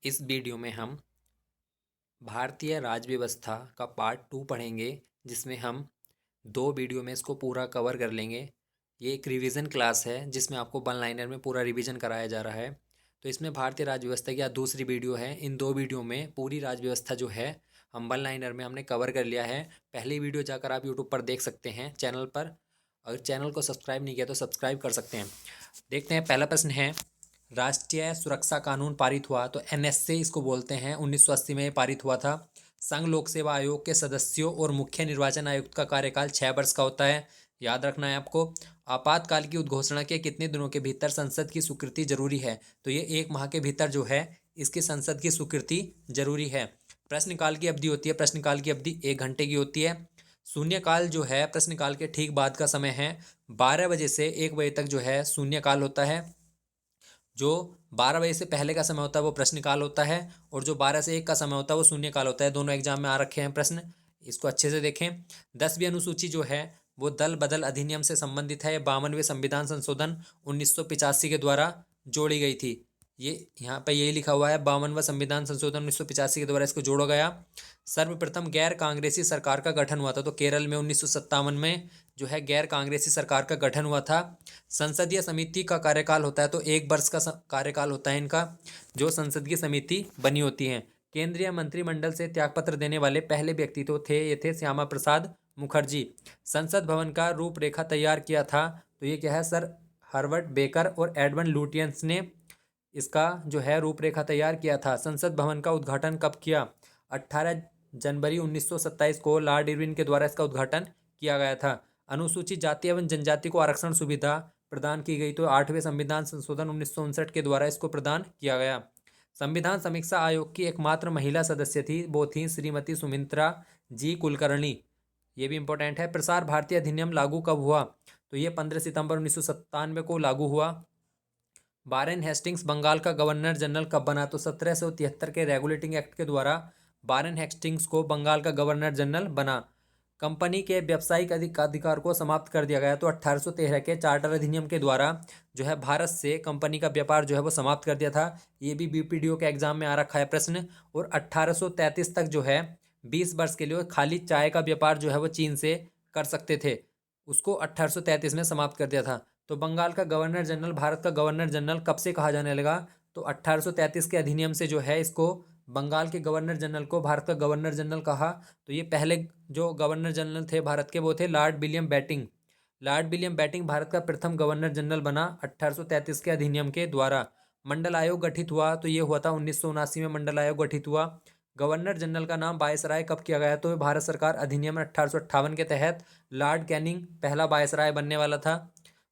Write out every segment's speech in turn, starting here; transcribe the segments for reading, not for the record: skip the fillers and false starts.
इस वीडियो में हम भारतीय राज्य व्यवस्था का पार्ट 2 पढ़ेंगे, जिसमें हम 2 वीडियो में इसको पूरा कवर कर लेंगे। ये एक रिवीजन क्लास है जिसमें आपको वन लाइनर में पूरा रिवीजन कराया जा रहा है। तो इसमें भारतीय राज्य व्यवस्था की आज दूसरी वीडियो है। इन 2 वीडियो में पूरी राज्य व्यवस्था जो है हम वन लाइनर में हमने कवर कर लिया है। पहली वीडियो जाकर आप यूट्यूब पर देख सकते हैं चैनल पर। अगर चैनल को सब्सक्राइब नहीं किया तो सब्सक्राइब कर सकते हैं। देखते हैं, पहला प्रश्न है, राष्ट्रीय सुरक्षा कानून पारित हुआ तो एनएसए इसको बोलते हैं। 1980 में ये पारित हुआ था। संघ लोक सेवा आयोग के सदस्यों और मुख्य निर्वाचन आयुक्त का कार्यकाल 6 वर्ष का होता है। याद रखना है आपको। आपातकाल की उद्घोषणा के कितने दिनों के भीतर संसद की स्वीकृति जरूरी है? तो ये 1 माह के भीतर जो है इसकी संसद की स्वीकृति जरूरी है। प्रश्नकाल की अवधि होती है, प्रश्नकाल की अवधि 1 घंटे की होती है। शून्यकाल जो है प्रश्नकाल के ठीक बाद का समय है। 12 बजे से 1 बजे तक जो है शून्यकाल होता है। जो 12 बजे से पहले का समय होता है वो प्रश्नकाल होता है, और जो 12 से 1 का समय होता है वो शून्यकाल होता है। दोनों एग्जाम में आ रखे हैं प्रश्न, इसको अच्छे से देखें। 10वीं अनुसूची जो है वो दल बदल अधिनियम से संबंधित है। 52वें संविधान संशोधन 1985 के द्वारा जोड़ी गई थी। ये यहाँ पे यही लिखा हुआ है, 52वां संविधान संशोधन 1985 के द्वारा इसको जोड़ा गया। सर्वप्रथम गैर कांग्रेसी सरकार का गठन हुआ था तो केरल में 1957 में जो है गैर कांग्रेसी सरकार का गठन हुआ था। संसदीय समिति का कार्यकाल होता है तो 1 वर्ष का कार्यकाल होता है इनका, जो संसद की समिति बनी होती है। केंद्रीय मंत्रिमंडल से त्यागपत्र देने वाले पहले व्यक्ति तो थे, ये थे श्यामा प्रसाद मुखर्जी। संसद भवन का रूपरेखा तैयार किया था तो ये क्या है, सर हार्वर्ड बेकर और एडवन लुटियंस ने इसका जो है रूपरेखा तैयार किया था। संसद भवन का उद्घाटन कब किया? 18 जनवरी 1927 को लॉर्ड इरविन के द्वारा इसका उद्घाटन किया गया था। अनुसूचित जाति एवं जनजाति को आरक्षण सुविधा प्रदान की गई तो 8वें संविधान संशोधन 1959 के द्वारा इसको प्रदान किया गया। संविधान समीक्षा आयोग की एकमात्र महिला सदस्य थी, वो थी श्रीमती सुमित्रा जी कुलकर्णी। ये भी इंपॉर्टेंट है। प्रसार भारती अधिनियम लागू कब हुआ? तो ये 15 सितंबर 1997 को लागू हुआ। वारेन हेस्टिंग्स बंगाल का गवर्नर जनरल कब बना? तो 1773 के रेगुलेटिंग एक्ट के द्वारा वारेन हेस्टिंग्स को बंगाल का गवर्नर जनरल बना। कंपनी के व्यावसायिक अधिकार को समाप्त कर दिया गया तो 1813 के चार्टर अधिनियम के द्वारा जो है भारत से कंपनी का व्यापार जो है वो समाप्त कर दिया था। ये भी बीपीडीओ के एग्जाम में आ रखा है प्रश्न। और 1833 तक जो है 20 वर्ष के लिए खाली चाय का व्यापार जो है वो चीन से कर सकते थे, उसको 1833 में समाप्त कर दिया था। तो बंगाल का गवर्नर जनरल भारत का गवर्नर जनरल कब से कहा जाने लगा? तो 1833 के अधिनियम से जो है इसको बंगाल के गवर्नर जनरल को भारत का गवर्नर जनरल कहा। तो ये पहले जो गवर्नर जनरल थे भारत के वो थे Lord William Bentinck. Lord William Bentinck Bharat का प्रथम गवर्नर जनरल बना 1833 के अधिनियम के द्वारा। मंडल आयोग गठित हुआ तो ये हुआ था 1979 में मंडल आयोग गठित हुआ। गवर्नर जनरल का नाम वायसराय कब किया गया? तो भारत सरकार अधिनियम 1858 के तहत लॉर्ड कैनिंग पहला वायसराय बनने वाला था।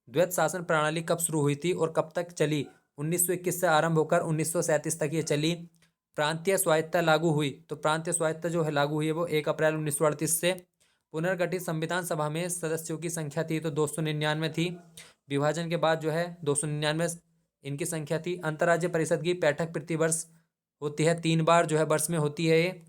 द्वैत शासन प्रणाली कब शुरू हुई थी और कब तक चली? 1921 से आरंभ होकर 1937 तक ये चली। प्रांतीय स्वायत्तता लागू हुई तो प्रांतीय स्वायत्तता जो है लागू हुई है वो 1 अप्रैल 1938 से। पुनर्गठित संविधान सभा में सदस्यों की संख्या थी तो 299 थी। विभाजन के बाद जो है 299 इनकी संख्या थी। अंतर्राज्य परिषद की बैठक प्रतिवर्ष होती है, 3 बार जो है वर्ष में होती है ये।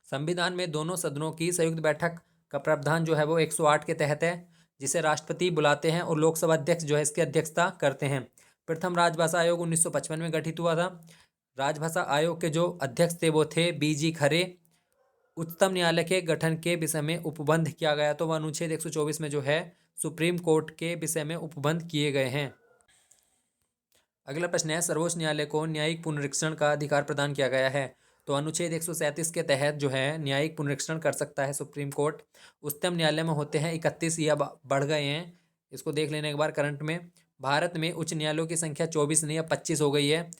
संविधान में दोनों सदनों की संयुक्त बैठक का प्रावधान जो है वो 108 के तहत है, जिसे राष्ट्रपति बुलाते हैं और लोकसभा अध्यक्ष जो है इसकी अध्यक्षता करते हैं। प्रथम राजभाषा आयोग 1955 में गठित हुआ था। राजभाषा आयोग के जो अध्यक्ष थे वो थे बीजी खरे। उच्चतम न्यायालय के गठन के विषय में उपबंध किया गया तो वह अनुच्छेद 124 में जो है सुप्रीम कोर्ट के विषय में उपबंध किए गए हैं। अगला प्रश्न है, सर्वोच्च न्यायालय को न्यायिक पुनरीक्षण का अधिकार प्रदान किया गया है तो अनुच्छेद 137 के तहत जो है न्यायिक पुनरीक्षण कर सकता है सुप्रीम कोर्ट। उच्चतम न्यायालय में होते हैं 31 या बढ़ गए हैं, इसको देख लेने के बाद करंट में। भारत में उच्च न्यायालयों की संख्या 24 नहीं या 25 हो गई है।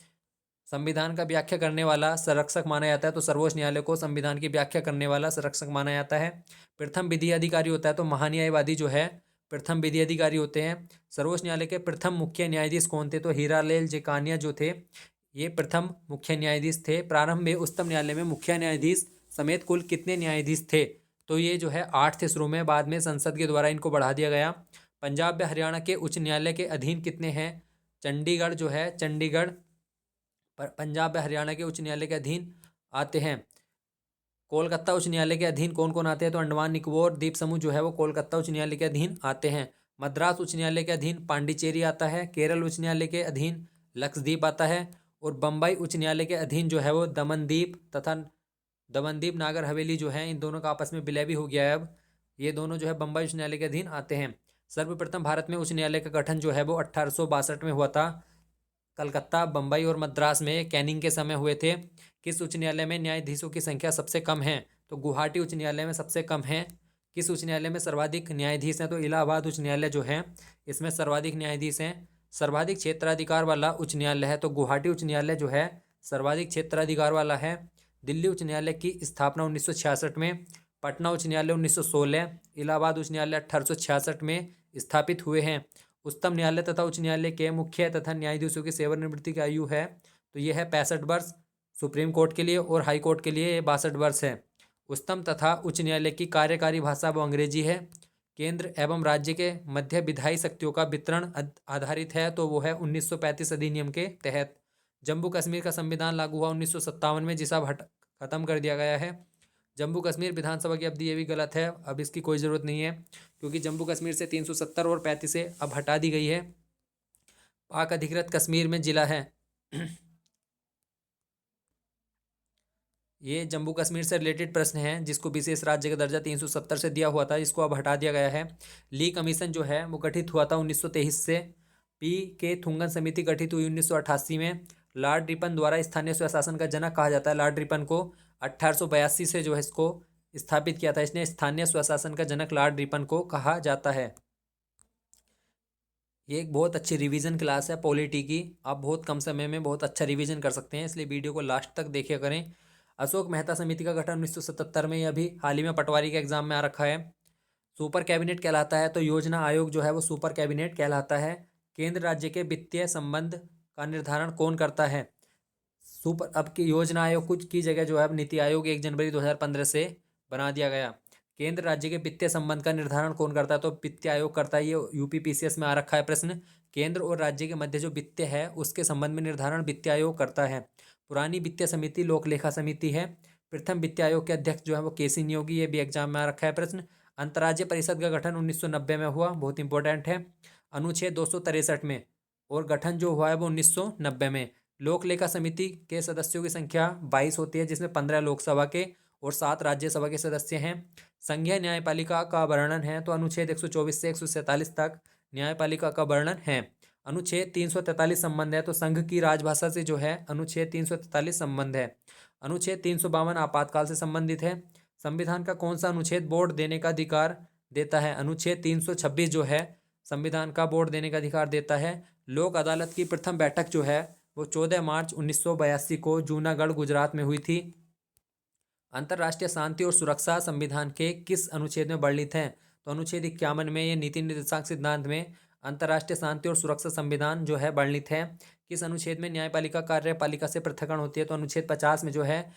संविधान का व्याख्या करने वाला संरक्षक माना जाता है तो सर्वोच्च न्यायालय को संविधान की व्याख्या करने वाला संरक्षक माना जाता है। प्रथम विधि अधिकारी होता है तो महान्यायवादी जो है प्रथम विधि अधिकारी होते हैं। सर्वोच्च न्यायालय के प्रथम मुख्य न्यायाधीश कौन थे? तो हीरालाल जेकानिया जो थे ये प्रथम मुख्य न्यायाधीश थे। प्रारंभ में उच्चतम न्यायालय में मुख्य न्यायाधीश समेत कुल कितने न्यायाधीश थे? तो ये जो है 8 थे शुरू में, बाद में संसद के द्वारा इनको बढ़ा दिया गया। पंजाब व हरियाणा के उच्च न्यायालय के अधीन कितने हैं? चंडीगढ़ जो है चंडीगढ़ पंजाब व हरियाणा के उच्च न्यायालय के अधीन आते हैं। कोलकाता उच्च न्यायालय के अधीन कौन कौन आते हैं? तो अंडमान निकोबार द्वीप समूह जो है वो कोलकाता उच्च न्यायालय के अधीन आते हैं। मद्रास उच्च न्यायालय के अधीन पांडिचेरी आता है। केरल उच्च न्यायालय के अधीन लक्षद्वीप आता है। और बम्बई उच्च न्यायालय के अधीन जो है वो दमनदीप नागर हवेली जो है, इन दोनों का आपस में विलय भी हो गया है अब। ये दोनों जो है बम्बई उच्च न्यायालय के अधीन आते हैं। सर्वप्रथम भारत में उच्च न्यायालय का गठन जो है वो 1862 में हुआ था। कलकत्ता, बम्बई और मद्रास में कैनिंग के समय हुए थे। किस उच्च न्यायालय में न्यायाधीशों की संख्या सबसे कम है? तो गुवाहाटी उच्च न्यायालय में सबसे कम है। किस उच्च न्यायालय में सर्वाधिक न्यायाधीश हैं? तो इलाहाबाद उच्च न्यायालय जो है इसमें सर्वाधिक न्यायाधीश हैं। सर्वाधिक क्षेत्राधिकार वाला उच्च न्यायालय है तो गुवाहाटी उच्च न्यायालय जो है सर्वाधिक क्षेत्राधिकार वाला है। दिल्ली उच्च न्यायालय की स्थापना 1966 में, पटना उच्च न्यायालय 1916, इलाहाबाद उच्च न्यायालय 1866 में स्थापित हुए हैं। उच्चतम न्यायालय तथा उच्च न्यायालय के मुख्य तथा न्यायाधीशों की सेवानिवृत्ति की आयु है तो यह है 65 वर्ष सुप्रीम कोर्ट के लिए, और हाई कोर्ट के लिए ये 62 वर्ष है। उच्चतम तथा उच्च न्यायालय की कार्यकारी भाषा वो अंग्रेजी है। केंद्र एवं राज्य के मध्य विधायी शक्तियों का वितरण आधारित है तो वो है 1935 अधिनियम के तहत। जम्मू कश्मीर का संविधान लागू हुआ 1957 में, जिसे अब खत्म कर दिया गया है। जम्मू कश्मीर विधानसभा की अवधि, ये भी गलत है, अब इसकी कोई ज़रूरत नहीं है क्योंकि जम्मू कश्मीर से 370 और 35 से अब हटा दी गई है। पाक अधिकृत कश्मीर में जिला है। ये जम्मू कश्मीर से रिलेटेड प्रश्न है जिसको विशेष राज्य का दर्जा 370 से दिया हुआ था, इसको अब हटा दिया गया है। ली कमीशन जो है वो गठित हुआ था 1923 से। पी के थुंगन समिति गठित हुई 1988 में। लॉर्ड रिपन द्वारा स्थानीय स्वशासन का जनक कहा जाता है लॉर्ड रिपन को। 1882 से जो है इसको स्थापित किया था इसने। स्थानीय स्वशासन का जनक लॉर्ड रिपन को कहा जाता है। ये एक बहुत अच्छी रिवीजन क्लास है पॉलिटी की। आप बहुत कम समय में बहुत अच्छा रिवीजन कर सकते हैं, इसलिए वीडियो को लास्ट तक देखिए करें। अशोक मेहता समिति का गठन 1977 में, यह भी हाल ही में पटवारी के एग्जाम में आ रखा है। सुपर कैबिनेट कहलाता है तो योजना आयोग जो है वो सुपर कैबिनेट कहलाता है। केंद्र राज्य के वित्तीय संबंध का निर्धारण कौन करता है? सुपर अब की योजना आयोग कुछ की जगह जो है अब नीति आयोग 1 जनवरी 2015 से बना दिया गया। केंद्र राज्य के वित्तीय संबंध का निर्धारण कौन करता है? तो वित्त आयोग करता है। ये यूपीपीसीएस में आ रखा है प्रश्न। केंद्र और राज्य के मध्य जो वित्त है उसके संबंध में निर्धारण वित्त आयोग करता है। पुरानी वित्तीय समिति लोक लेखा समिति है। प्रथम वित्त आयोग के अध्यक्ष जो है वो केसी नियोगी, ये भी एग्जाम में आ रखा है प्रश्न। अंतर्राज्यीय परिषद का गठन 1990 में हुआ, बहुत इंपॉर्टेंट है, अनुच्छेद 263 में, और गठन जो हुआ है वो 1990 में। लोक लेखा समिति के सदस्यों की संख्या 22 होती है, जिसमें 15 लोकसभा के और 7 राज्यसभा के सदस्य हैं। संघीय न्यायपालिका का वर्णन है तो अनुच्छेद 124 से 147 तक न्यायपालिका का वर्णन है। अनुच्छेद 343 संबंध है तो संघ की राजभाषा से जो है अनुच्छेद 343 संबंध है। अनुच्छेद 352 आपातकाल से संबंधित है। संविधान का कौन सा अनुच्छेद वोट देने का अधिकार देता है? अनुच्छेद 326 जो है संविधान का वोट देने का अधिकार देता है। लोक अदालत की प्रथम बैठक जो है वो 14 मार्च 1982 को जूनागढ़ गुजरात में हुई थी। अंतर्राष्ट्रीय शांति और सुरक्षा संविधान के किस अनुच्छेद में वर्णित है? तो अनुच्छेद 51 में। ये नीति निर्देशांक सिद्धांत में अंतर्राष्ट्रीय शांति और सुरक्षा संविधान जो है वर्णित है। किस अनुच्छेद में न्यायपालिका कार्यपालिका से पृथककरण होती है? तो अनुच्छेद 50 में जो है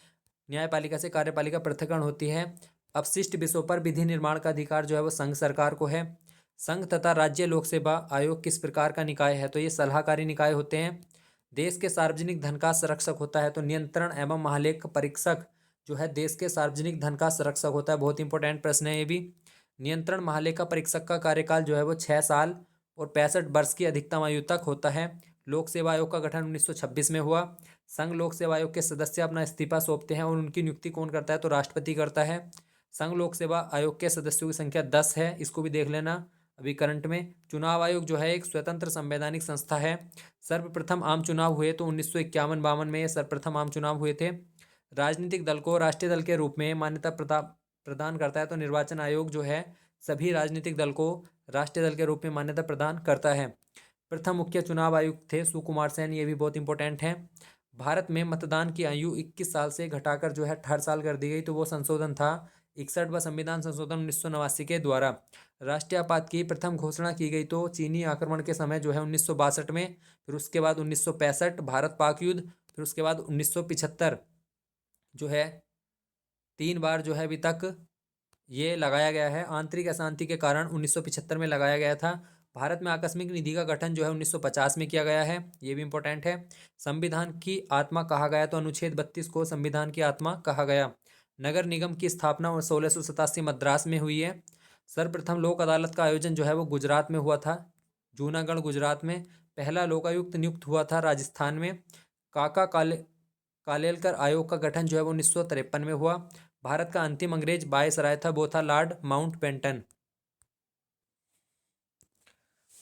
न्यायपालिका से कार्यपालिका पृथककरण होती है। अपशिष्ट विषयों पर विधि निर्माण का अधिकार जो है वो संघ सरकार को है। संघ तथा राज्य लोक सेवा आयोग किस प्रकार का निकाय है? तो ये सलाहकारी निकाय होते हैं। देश के सार्वजनिक धन का संरक्षक होता है तो नियंत्रण एवं महालेख परीक्षक जो है देश के सार्वजनिक धन का संरक्षक होता है। बहुत इंपॉर्टेंट प्रश्न है ये भी। नियंत्रण महालेखा परीक्षक का कार्यकाल जो है वो 6 साल और 65 वर्ष की अधिकतम आयु तक होता है। लोक सेवा आयोग का गठन 1926 में हुआ। संघ लोक सेवा आयोग के सदस्य अपना इस्तीफा सौंपते हैं और उनकी नियुक्ति कौन करता है? तो राष्ट्रपति करता है। संघ लोक सेवा आयोग के सदस्यों की संख्या 10 है, इसको भी देख लेना अभी करंट में। चुनाव आयोग जो है एक स्वतंत्र संवैधानिक संस्था है। सर्वप्रथम आम चुनाव हुए तो 1951-52 में ये सर्वप्रथम आम चुनाव हुए थे। राजनीतिक दल को राष्ट्रीय दल के रूप में मान्यता प्रदान करता है तो निर्वाचन आयोग जो है सभी राजनीतिक दल को राष्ट्रीय दल के रूप में मान्यता प्रदान करता है। प्रथम मुख्य चुनाव आयुक्त थे सुकुमार सेन, ये भी बहुत इंपॉर्टेंट है। भारत में मतदान की आयु 21 साल से घटाकर जो है 18 साल कर दी गई, तो वो संशोधन था 61वां संविधान संशोधन 1989 के द्वारा। राष्ट्रीय आपात की प्रथम घोषणा की गई तो चीनी आक्रमण के समय जो है 1962 में, फिर उसके बाद 1965 भारत पाक युद्ध, फिर उसके बाद 1975 जो है 3 बार जो है अभी तक ये लगाया गया है। आंतरिक अशांति के कारण 1975 में लगाया गया था। भारत में आकस्मिक निधि का गठन जो है 1950 में किया गया है, ये भी इंपॉर्टेंट है। संविधान की आत्मा कहा गया तो अनुच्छेद 32 को संविधान की आत्मा कहा गया। नगर निगम की स्थापना 1687 मद्रास में हुई है। सर्वप्रथम लोक अदालत का आयोजन जो है वो गुजरात में हुआ था, जूनागढ़ गुजरात में। पहला लोकायुक्त नियुक्त हुआ था राजस्थान में। काका कालेलकर आयोग का गठन जो है वो 1953 में हुआ। भारत का अंतिम अंग्रेज वायसराय था, वो था लॉर्ड माउंटबेटन।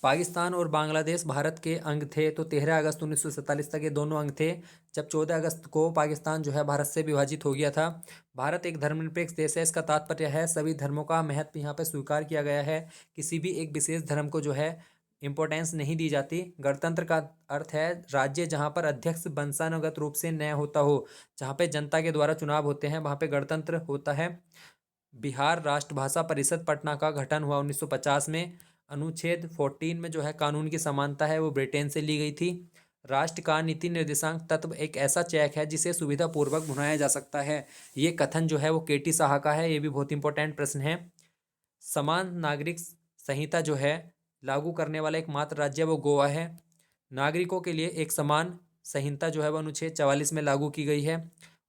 पाकिस्तान और बांग्लादेश भारत के अंग थे, तो 13 अगस्त 1947 तक ये दोनों अंग थे। जब 14 अगस्त को पाकिस्तान जो है भारत से विभाजित हो गया था। भारत एक धर्मनिरपेक्ष देश है, इसका तात्पर्य है सभी धर्मों का महत्व यहाँ पे स्वीकार किया गया है। किसी भी एक विशेष धर्म को जो है इम्पोर्टेंस नहीं दी जाती। गणतंत्र का अर्थ है राज्य जहाँ पर अध्यक्ष वंशानुगत रूप से न होता हो, जहाँ पे जनता के द्वारा चुनाव होते हैं, वहाँ पे गणतंत्र होता है। बिहार राष्ट्रभाषा परिषद पटना का गठन हुआ 1950 में। अनुच्छेद 14 में जो है कानून की समानता है वो ब्रिटेन से ली गई थी। राष्ट्र का नीति निर्देशांक तत्व एक ऐसा चेक है जिसे सुविधापूर्वक भुनाया जा सकता है। ये कथन जो है वो केटी साहा का है, ये भी बहुत इंपॉर्टेंट प्रश्न है। समान नागरिक संहिता जो है लागू करने वाला एकमात्र राज्य वो गोवा है। नागरिकों के लिए एक समान संहिता जो है वह अनुच्छेद 44 में लागू की गई है।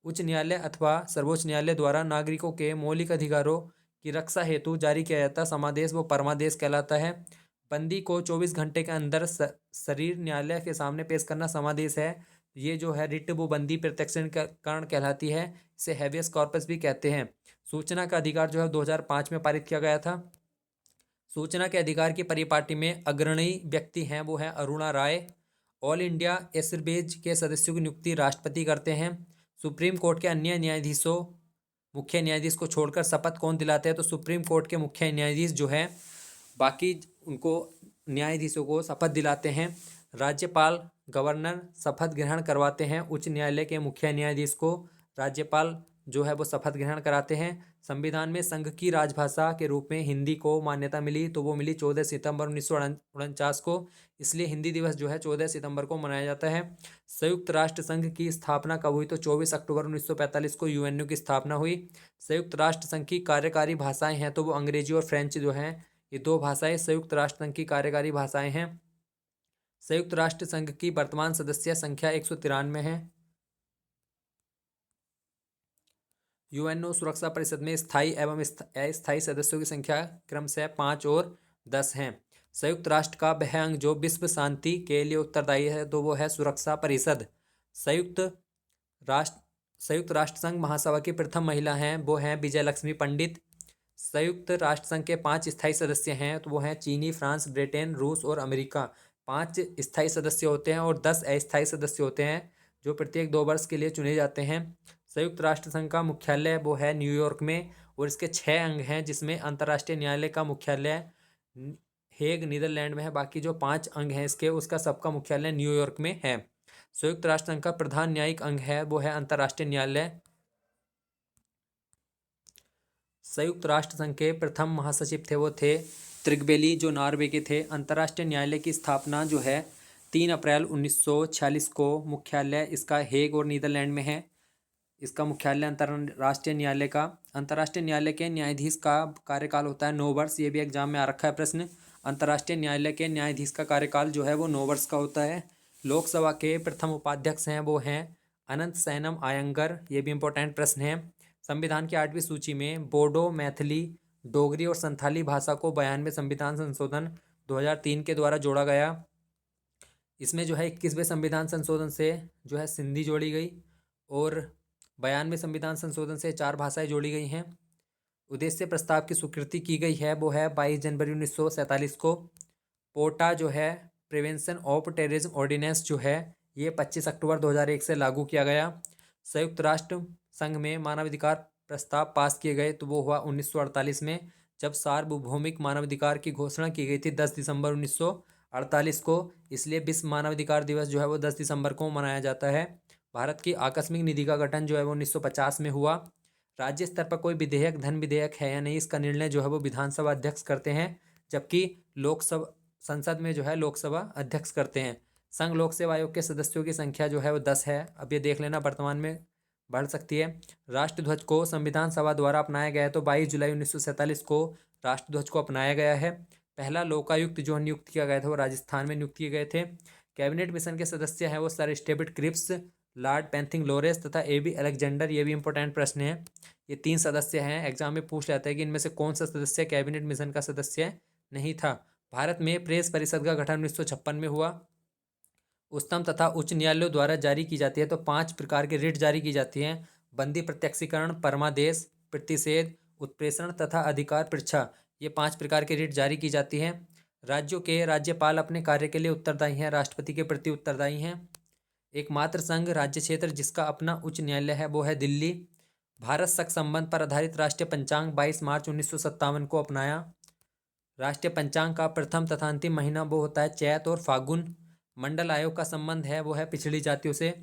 उच्च न्यायालय अथवा सर्वोच्च न्यायालय द्वारा नागरिकों के मौलिक अधिकारों की रक्षा हेतु जारी किया जाता समादेश वो परमादेश कहलाता है। बंदी को 24 घंटे के अंदर शरीर न्यायालय के सामने पेश करना समादेश है। ये जो है रिट वो बंदी प्रत्यक्षीकरण कहलाती है, इसे हैबियस कॉर्पस भी कहते हैं। सूचना का अधिकार जो है 2005 में पारित किया गया था। सूचना के अधिकार की परिपाटी में अग्रणी व्यक्ति हैं वो है अरुणा राय। ऑल इंडिया एयरवेज के सदस्यों की नियुक्ति राष्ट्रपति करते हैं। सुप्रीम कोर्ट के अन्य न्यायाधीशों मुख्य न्यायाधीश को छोड़कर शपथ कौन दिलाते हैं, तो सुप्रीम कोर्ट के मुख्य न्यायाधीश जो हैं बाकी उनको न्यायाधीशों को शपथ दिलाते हैं। राज्यपाल गवर्नर शपथ ग्रहण करवाते हैं। उच्च न्यायालय के मुख्य न्यायाधीश को राज्यपाल जो है वो शपथ ग्रहण कराते हैं। संविधान में संघ की राजभाषा के रूप में हिंदी को मान्यता मिली, तो वो मिली 14 सितंबर 1949 को। इसलिए हिंदी दिवस जो है 14 सितंबर को मनाया जाता है। संयुक्त राष्ट्र संघ की स्थापना कब हुई, तो 24 अक्टूबर 1945 को यूएनओ की स्थापना हुई। संयुक्त राष्ट्र संघ की कार्यकारी भाषाएं हैं तो वो अंग्रेजी और फ्रेंच जो हैं, ये दो भाषाएं संयुक्त राष्ट्र संघ की कार्यकारी भाषाएं हैं। संयुक्त राष्ट्र संघ की वर्तमान सदस्य संख्या 193 है। यूएनओ सुरक्षा परिषद में स्थायी एवं अस्थायी सदस्यों की संख्या क्रमशः 5 और 10 हैं। संयुक्त राष्ट्र का वह अंग जो विश्व शांति के लिए उत्तरदायी है, तो वो है सुरक्षा परिषद। संयुक्त राष्ट्र संयुक्त राष्ट्र संघ महासभा की प्रथम महिला हैं वो हैं विजय लक्ष्मी पंडित। संयुक्त राष्ट्र संघ के 5 स्थायी सदस्य हैं, तो वो हैं चीनी, फ्रांस, ब्रिटेन, रूस और अमेरिका। 5 स्थायी सदस्य होते हैं और 10 अस्थायी सदस्य होते हैं जो प्रत्येक 2 वर्ष के लिए चुने जाते हैं। संयुक्त राष्ट्र संघ का मुख्यालय वो है न्यूयॉर्क में, और इसके 6 अंग हैं जिसमें अंतर्राष्ट्रीय न्यायालय का मुख्यालय हेग नीदरलैंड में है। बाकी जो 5 अंग हैं इसके, उसका सबका मुख्यालय न्यूयॉर्क में है। संयुक्त राष्ट्र संघ का प्रधान न्यायिक अंग है वो है अंतर्राष्ट्रीय न्यायालय। संयुक्त राष्ट्र संघ के प्रथम महासचिव थे वो थे त्रिगबेली, जो नॉर्वे के थे। अंतर्राष्ट्रीय न्यायालय की स्थापना जो है 3 अप्रैल 1946 को, मुख्यालय इसका हेग और नीदरलैंड में है। इसका मुख्यालय अंतर्राष्ट्रीय न्यायालय का। अंतर्राष्ट्रीय न्यायालय के न्यायाधीश का कार्यकाल होता है 9 वर्ष। ये भी एग्जाम में आ रखा है प्रश्न। अंतर्राष्ट्रीय न्यायालय के न्यायाधीश का कार्यकाल जो है वो 9 वर्ष का होता है। लोकसभा के प्रथम उपाध्यक्ष हैं वो हैं अनंत सैनम आयंगर। ये भी इंपॉर्टेंट प्रश्न है। संविधान की 8वीं सूची में बोडो, मैथिली, डोगरी और संथाली भाषा को 92वें संविधान संशोधन 2003 के द्वारा जोड़ा गया। इसमें जो है 21वें संविधान संशोधन से जो है सिंधी जोड़ी गई, और 92वें संविधान संशोधन से 4 भाषाएं जोड़ी गई हैं। उद्देश्य प्रस्ताव की स्वीकृति की गई है वो है 22 जनवरी 1947 को। पोटा जो है प्रिवेंशन ऑफ टेररिज्म ऑर्डिनेंस जो है ये 25 अक्टूबर 2001 से लागू किया गया। संयुक्त राष्ट्र संघ में मानवाधिकार प्रस्ताव पास किए गए, तो वो हुआ 1948 में, जब सार्वभौमिक मानवाधिकार की घोषणा की गई थी 10 दिसंबर 1948 को। इसलिए विश्व मानवाधिकार दिवस जो है वो 10 दिसंबर को मनाया जाता है। भारत की आकस्मिक निधि का गठन जो है वो 1950 में हुआ। राज्य स्तर पर कोई विधेयक, धन विधेयक है या नहीं, इसका निर्णय जो है वो विधानसभा अध्यक्ष करते हैं, जबकि लोकसभा संसद में जो है लोकसभा अध्यक्ष करते हैं। संघ लोक सेवा आयोग के सदस्यों की संख्या जो है वो 10 है। अब ये देख लेना वर्तमान में बढ़ सकती है। राष्ट्रध्वज को संविधान सभा द्वारा अपनाया गया है, तो 22 जुलाई 1947 को राष्ट्रध्वज को अपनाया गया है। पहला लोकायुक्त जो नियुक्त किया गया था वो राजस्थान में नियुक्त किए गए थे। कैबिनेट मिशन के सदस्य हैं वो सर स्टेबिट क्रिप्स, लॉर्ड पेंथिंग लोरेस तथा ए.बी. अलेक्जेंडर। ये भी इंपॉर्टेंट प्रश्न है। ये 3 सदस्य हैं। एग्जाम में पूछ लेता है कि इनमें से कौन सा सदस्य कैबिनेट मिशन का सदस्य नहीं था। भारत में प्रेस परिषद का गठन 1956 में हुआ। उच्चतम तथा उच्च न्यायालयों द्वारा जारी की जाती है। तो 5 प्रकार के रिट जारी की जाती हैं। बंदी प्रत्यक्षीकरण, परमादेश, प्रतिषेध, उत्प्रेषण तथा अधिकार परीक्षा, ये 5 प्रकार की रिट जारी की जाती हैं। राज्यों के राज्यपाल अपने कार्य के लिए उत्तरदायी हैं, राष्ट्रपति के प्रति उत्तरदायी हैं। एकमात्र संघ राज्य क्षेत्र जिसका अपना उच्च न्यायालय है वो है दिल्ली। भारत शक संबंध पर आधारित राष्ट्रीय पंचांग 22 मार्च 1957 को अपनाया। राष्ट्रीय पंचांग का प्रथम तथा अंतिम महीना वो होता है चैत और फागुन। मंडल आयोग का संबंध है वो है पिछड़ी जातियों से।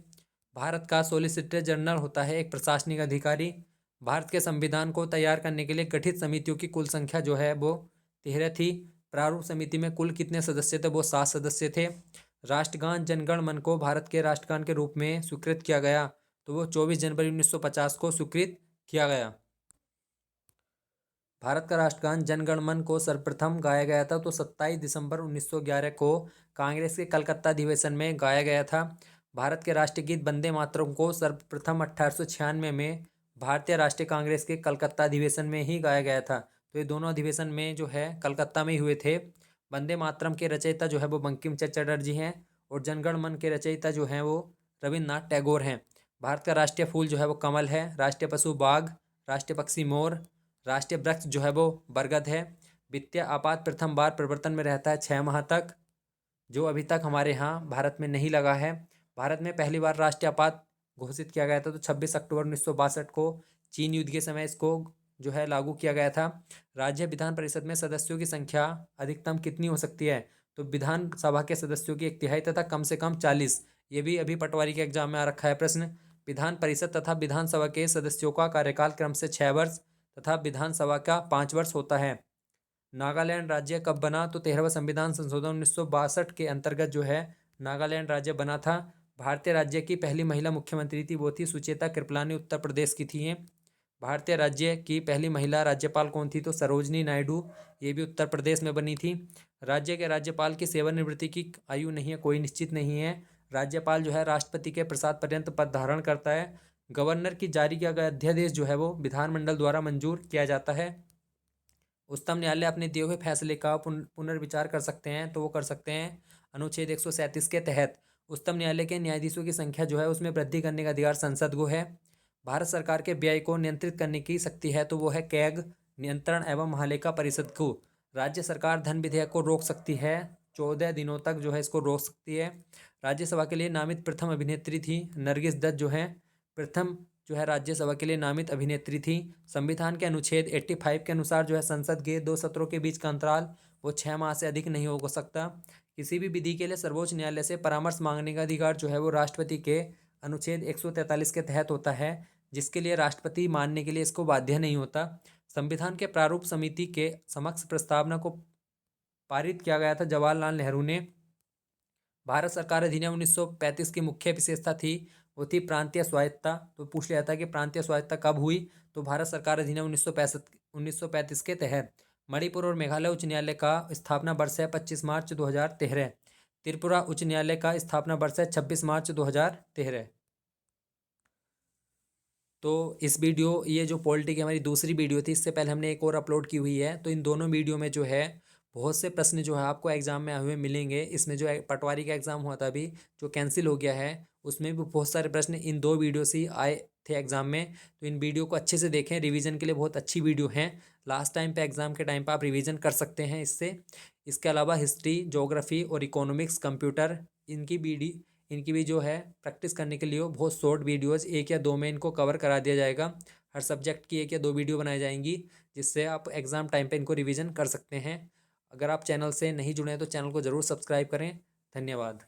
भारत का सॉलिसिटर जनरल होता है एक प्रशासनिक अधिकारी। भारत के संविधान को तैयार करने के लिए गठित समितियों की कुल संख्या जो है वो 13 थी। प्रारूप समिति में कुल कितने सदस्य थे? वो 7 सदस्य थे। राष्ट्रगान जनगण मन को भारत के राष्ट्रगान के रूप में स्वीकृत किया गया, तो वो 24 जनवरी 1950 को स्वीकृत किया गया। भारत का राष्ट्रगान जनगण मन को सर्वप्रथम गाया गया था तो 27 दिसंबर 1911 को कांग्रेस के कलकत्ता अधिवेशन में गाया गया था। भारत के राष्ट्रीय गीत वंदे मातरम को सर्वप्रथम 1896 में भारतीय राष्ट्रीय कांग्रेस के कलकत्ता अधिवेशन में ही गाया गया था। तो ये दोनों अधिवेशन में जो है कलकत्ता में ही हुए थे। वंदे मातरम के रचयिता जो है वो बंकिम चंद्र चटर्जी हैं और जनगण मन के रचयिता जो हैं वो रविन्द्रनाथ टैगोर हैं। भारत का राष्ट्रीय फूल जो है वो कमल है। राष्ट्रीय पशु बाघ, राष्ट्रीय पक्षी मोर, राष्ट्रीय वृक्ष जो है वो बरगद है। वित्तीय आपात प्रथम बार प्रवर्तन में रहता है 6 माह तक, जो अभी तक हमारे यहाँ भारत में नहीं लगा है। भारत में पहली बार राष्ट्रीय आपात घोषित किया गया था तो 26 अक्टूबर 1962 को चीन युद्ध के समय इसको जो है लागू किया गया था। राज्य विधान परिषद में सदस्यों की संख्या अधिकतम कितनी हो सकती है? तो विधानसभा के सदस्यों की 1/3 तथा कम से कम 40। ये भी अभी पटवारी के एग्जाम में आ रखा है प्रश्न। विधान परिषद तथा विधानसभा के सदस्यों का कार्यकाल क्रम से 6 वर्ष तथा विधानसभा का 5 वर्ष होता है। नागालैंड राज्य कब बना? तो 13वां संविधान संशोधन 1962 के अंतर्गत जो है नागालैंड राज्य बना था। भारतीय राज्य की पहली महिला मुख्यमंत्री थी वो थी सुचेता कृपलानी, उत्तर प्रदेश की थी ये। भारतीय राज्य की पहली महिला राज्यपाल कौन थी? तो सरोजनी नायडू, ये भी उत्तर प्रदेश में बनी थी। राज्य के राज्यपाल की सेवानिवृत्ति की आयु नहीं है, कोई निश्चित नहीं है। राज्यपाल जो है राष्ट्रपति के प्रसाद पर्यंत पद धारण करता है। गवर्नर की जारी किया गया अध्यादेश जो है वो विधानमंडल द्वारा मंजूर किया जाता है। उच्चतम न्यायालय अपने दिए हुए फैसले का पुनर्विचार कर सकते हैं, तो वो कर सकते हैं अनुच्छेद 137 के तहत। उच्चतम न्यायालय के न्यायाधीशों की संख्या जो है उसमें वृद्धि करने का अधिकार संसद को है। भारत सरकार के व्यय को नियंत्रित करने की शक्ति है तो वो है कैग, नियंत्रण एवं महालेखा परिषद को। राज्य सरकार धन विधेयक को रोक सकती है, 14 दिनों तक जो है इसको रोक सकती है। राज्यसभा के लिए नामित प्रथम अभिनेत्री थी नरगिस दत्त जो है प्रथम जो है राज्यसभा के लिए नामित अभिनेत्री थी। संविधान के अनुच्छेद 85 के अनुसार जो है संसद के 2 सत्रों के बीच का अंतराल वो 6 माह से अधिक नहीं हो सकता। किसी भी विधि के लिए सर्वोच्च न्यायालय से परामर्श मांगने का अधिकार जो है वो राष्ट्रपति के अनुच्छेद 143 के तहत होता है, जिसके लिए राष्ट्रपति मानने के लिए इसको बाध्य नहीं होता। संविधान के प्रारूप समिति के समक्ष प्रस्तावना को पारित किया गया था जवाहरलाल नेहरू ने। भारत सरकार अधिनियम 1935 की मुख्य विशेषता थी वो थी प्रांतीय स्वायत्ता। तो पूछ लिया था कि प्रांतीय स्वायत्ता कब हुई? तो भारत सरकार अधिनियम 1935 के तहत। मणिपुर और मेघालय उच्च न्यायालय का स्थापना वर्ष है 25 मार्च 2013। त्रिपुरा उच्च न्यायालय का स्थापना वर्ष है 26 मार्च 2013। तो इस वीडियो ये जो पॉलिटी की हमारी दूसरी वीडियो थी, इससे पहले हमने एक और अपलोड की हुई है। तो इन दोनों वीडियो में जो है बहुत से प्रश्न जो है आपको एग्जाम में आए हुए मिलेंगे। इसमें जो पटवारी का एग्जाम हुआ था अभी जो कैंसिल हो गया है, उसमें भी बहुत सारे प्रश्न इन 2 वीडियो से ही आए थे एग्जाम में। तो इन वीडियो को अच्छे से देखें, रिवीजन के लिए बहुत अच्छी वीडियो हैं। लास्ट टाइम पे एग्जाम के टाइम पे आप रिवीजन कर सकते हैं इससे। इसके अलावा हिस्ट्री, ज्योग्राफी और इकोनॉमिक्स, कंप्यूटर, इनकी भी जो है प्रैक्टिस करने के लिए बहुत शॉर्ट वीडियोज़ 1 या 2 में इनको कवर करा दिया जाएगा। हर सब्जेक्ट की 1 या 2 वीडियो बनाई जाएंगी, जिससे आप एग्ज़ाम टाइम पे इनको रिवीजन कर सकते हैं। अगर आप चैनल से नहीं जुड़े हैं तो चैनल को ज़रूर सब्सक्राइब करें। धन्यवाद।